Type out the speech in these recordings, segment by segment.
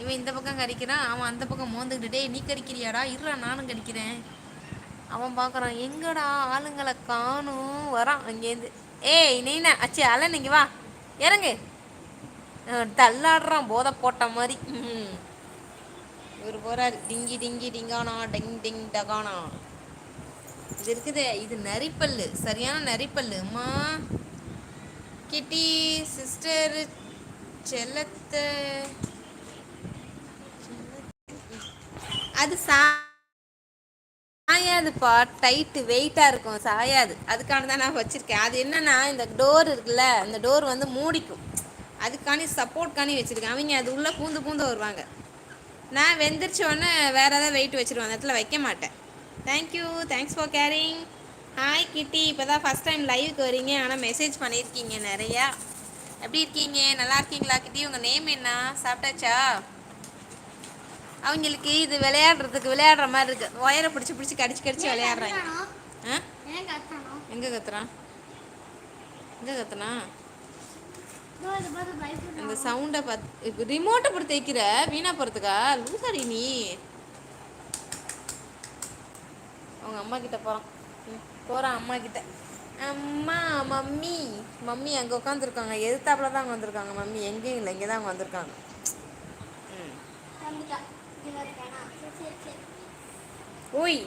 இவன் இந்த பக்கம் கடிக்கிறான், அவன் அந்த பக்கம் மோந்துக்கிட்டு, டேய் நீ கடிக்கிறியாடா, இருடா நானும் கடிக்கிறேன். அவன் பார்க்குறான், எங்கடா ஆளுங்களை காணும், வரான் அங்கேருந்து. ஏய் நீனா அச்சி அலன் இங்கே வா, இறங்கு. தள்ளாடுறான் போதை போட்ட மாதிரி. இவர் போறாரு, டிங்கி டிங்கி டிங்கானா டிங் டிங் டகானா. இது இருக்குது, இது நரிப்பல்லு, சரியான நரிப்பல்லு. அம்மா கிட்டி சிஸ்டர் செல்லத்தை அது சாயாதுப்பா, டைட்டு வெயிட்டாக இருக்கும், சாயாது. அதுக்கான தான் நான் வச்சுருக்கேன். அது என்னன்னா இந்த டோர் இருக்குல்ல, அந்த டோர் வந்து மூடிக்கும், அதுக்காண்டி சப்போர்ட்காண்டி வச்சுருக்கேன். அவங்க அது உள்ளே பூந்து பூந்து வருவாங்க. நான் வெந்திரிச்ச உடனே வேறு ஏதாவது வெயிட் வச்சுருவேன், அந்த இடத்துல வைக்க மாட்டேன். Thank you, thanks for caring. Hi Kitty, இப்போ தான் ஃபஸ்ட் டைம் லைவுக்கு வரீங்க, ஆனால் மெசேஜ் பண்ணியிருக்கீங்க நிறையா. எப்படி இருக்கீங்க, நல்லா இருக்கீங்களா கிட்டி? உங்கள் நேம் என்ன? சாப்பிட்டாச்சா? அவங்களுக்கு இது விளையாடுற மாதிரி இருக்கு, ஒயரை பிடிச்சி பிடிச்சி கடிச்சு கடிச்சு விளையாடுறாங்க. ஆ எங்கே கத்துறான், எங்கே கத்துனா? அந்த சவுண்டை பார்த்து இப்போ ரிமோட்டை போட்டு தேய்க்கிற, வீணா போகிறதுக்கா லூசாரி நீ? அவங்க அம்மா கிட்ட போகிறான் அம்மா கிட்ட. அம்மா மம்மி மம்மி அங்கே உட்காந்துருக்காங்க, எதிர்த்தாப்புல தான் அங்கே வந்திருக்காங்க. மம்மி எங்கேயும் இல்லை, இங்கே தான் அவங்க வந்திருக்காங்க. ஓய்,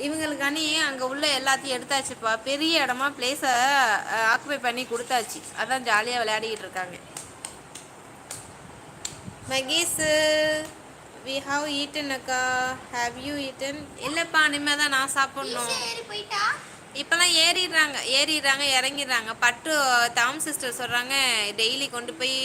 இவங்களுக்கானி அங்கே உள்ள எல்லாத்தையும் எடுத்தாச்சுப்பா, பெரிய இடமா பிளேஸை ஆக்குபை பண்ணி கொடுத்தாச்சு, அதான் ஜாலியாக விளையாடிக்கிட்டு இருக்காங்க. மகேஷ், we have eaten அக்கா, have you eaten? இல்லைப்பா, இனிமேல் தான் நான் சாப்பிட்ணும். இப்போல்லாம் ஏறிடுறாங்க இறங்கிடுறாங்க. பட்டு தாம் சிஸ்டர் சொல்கிறாங்க, டெய்லி கொண்டு போய்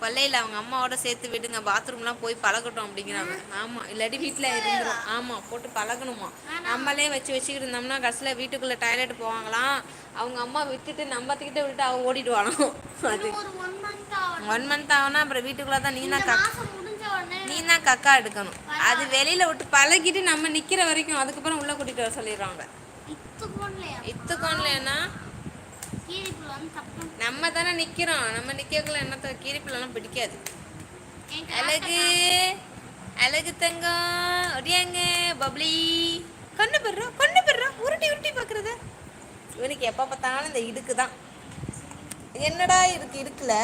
கொல்லையில் அவங்க அம்மாவோட சேர்த்து விடுங்க, பாத்ரூம்லாம் போய் பழகட்டும் அப்படிங்கிறாங்க. ஆமாம், இல்லாட்டி வீட்டில் இருந்துடும். ஆமாம், போட்டு பழகணுமா. நம்மளே வச்சுக்கிட்டு இருந்தோம்னா கடைசியில் வீட்டுக்குள்ளே டாய்லெட் போவாங்களாம். அவங்க அம்மா விட்டுட்டு நம்மத்துக்கிட்ட விட்டுட்டு அவன் ஓடிடுவானாம். அது 1 மந்த் ஆகுனா அப்புறம் வீட்டுக்குள்ளே தான் நீ தான் கக்கா எடுக்கணும். அது வெளியில் விட்டு பழகிட்டு நம்ம நிற்கிற வரைக்கும், அதுக்கப்புறம் உள்ளே கூட்டிகிட்டு வர சொல்லிடுறாங்க. இத்துக்கோன்லன்னா நம்ம தானே நிக்கிறோம், நம்ம நிக்கிறதுல என்னத்த கீரிப்பிலாம் பிடிக்காது. அழகு அழகு தங்கம் ஒடியாங்க பப்ளி, கொண்டு போடுறோம் உருட்டி உருட்டி பாக்குறது. இவனுக்கு எப்ப பார்த்தாலும் இந்த இடுக்கு தான். என்னடா இருக்குல்ல,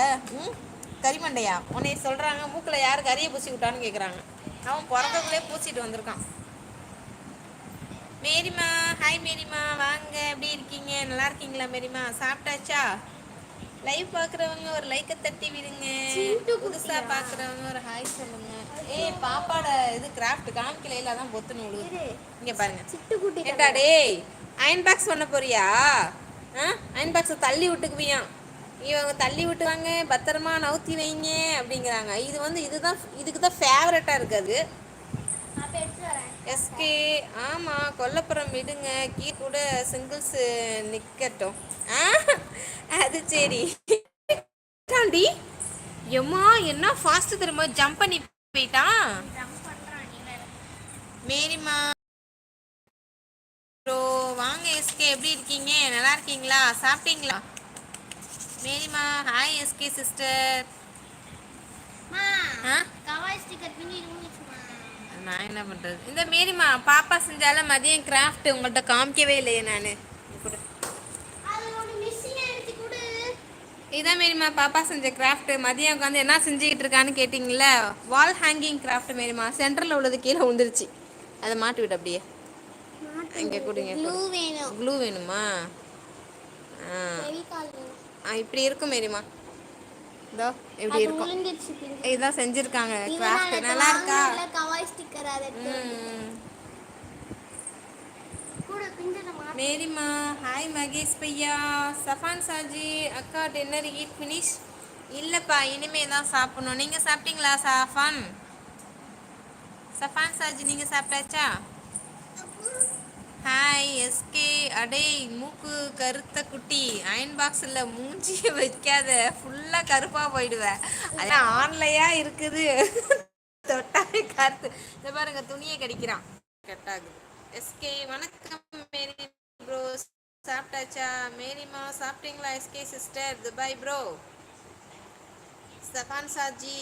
கரிமண்டையா உன்னை சொல்றாங்க, மூக்குல யாரு கறியை பூசி விட்டான்னு கேக்குறாங்க. அவன் பிறந்தக்குள்ளே பூசிட்டு வந்திருக்கான். மேரிமா, ஹாய் மேரிமா, வாங்க, எப்படி இருக்கீங்க, நல்லா இருக்கீங்களா மேரிமா? சாப்பிட்டாச்சா? லைவ் பார்க்குறவங்க ஒரு லைக்கை தட்டி விடுங்க, புதுசாக பார்க்குறவங்க ஒரு ஹாய் சொல்லுங்க. ஏய் பாப்பாட இது கிராஃப்ட் காமிக்கலையில தான் பொத்துன்னு விழுது. இங்கே பாருங்க ஏட்டா, டேய் அயன் பாக்ஸ் பண்ண போறியா? அயன் பாக்ஸை தள்ளி விட்டுக்குவியான். இவங்க தள்ளி விட்டுவாங்க, பத்திரமா நவுத்தி வைங்க அப்படிங்கிறாங்க. இது வந்து இதுக்கு தான் ஃபேவரட்டாக இருக்காது. எஸ்கே, ஆமாம் கொல்லப்புறம் விடுங்க, கீ கூட சிங்கிள்ஸ் நிற்கட்டும். அது சரி. எம்மா என்ன ஃபாஸ்ட் திரும்ப ஜம்ப் பண்ணி போயிட்டான். மேரிமா ப்ரோ வாங்க. எஸ்கே எப்படி இருக்கீங்க, நல்லா இருக்கீங்களா, சாப்பிட்டீங்களா? மேரிமா ஹாய். எஸ்கே சிஸ்டர், நான் என்ன பண்றது? இந்த மேரிமா பாப்பா செஞ்சால மதியம் கிராஃப்ட் உங்கள்கிட்ட காமிக்கவே இல்லையே நான். இதான் மேரிமா பாப்பா செஞ்ச கிராஃப்ட். மதியம் உட்காந்து என்ன செஞ்சுக்கிட்டு இருக்கான்னு கேட்டிங்களா, வால் ஹேங்கிங் கிராஃப்ட் மேரிமா. சென்டரில் உள்ளது கீழே விழுந்துருச்சு, அதை மாட்டி விட்டு அப்படியே இங்கே கொடுங்க. க்ளூ வேணுமா? இப்படி இருக்கும் மேரிமா, இதோ இப்படி இருக்கும். இதுதான் செஞ்சிருக்காங்க கிராஃப்ட். நல்லா இருக்கா? மேரிமா ஹாய். மகேஷ் பையா, சஃபான் சாஜி அக்கா, டின்னர் ஈட் ஃபினிஷ்? இல்லைப்பா, இனிமே தான் சாப்பிடணும். நீங்கள் சாப்பிட்டீங்களா சஃபான் சாஜி, நீங்கள் சாப்பிட்டாச்சா? ஹாய். எஸ்கே, அடே மூக்கு கருத்த குட்டி, அயன் பாக்ஸில் மூஞ்சியை வைக்காத, ஃபுல்லாக கருப்பாக போயிடுவேன். அதான் ஆன்லையாக இருக்குது, தொட்டாவே கருத்து. இந்த பாருங்க துணியை கடிக்கிறான், கட்டாகுது. எஸ்கே வணக்கம் மேரி ப்ரோ, சாப்பிட்டாச்சா? மேரிமா சாப்பிட்டீங்களா? SK sister, Dubai bro, Safan Saji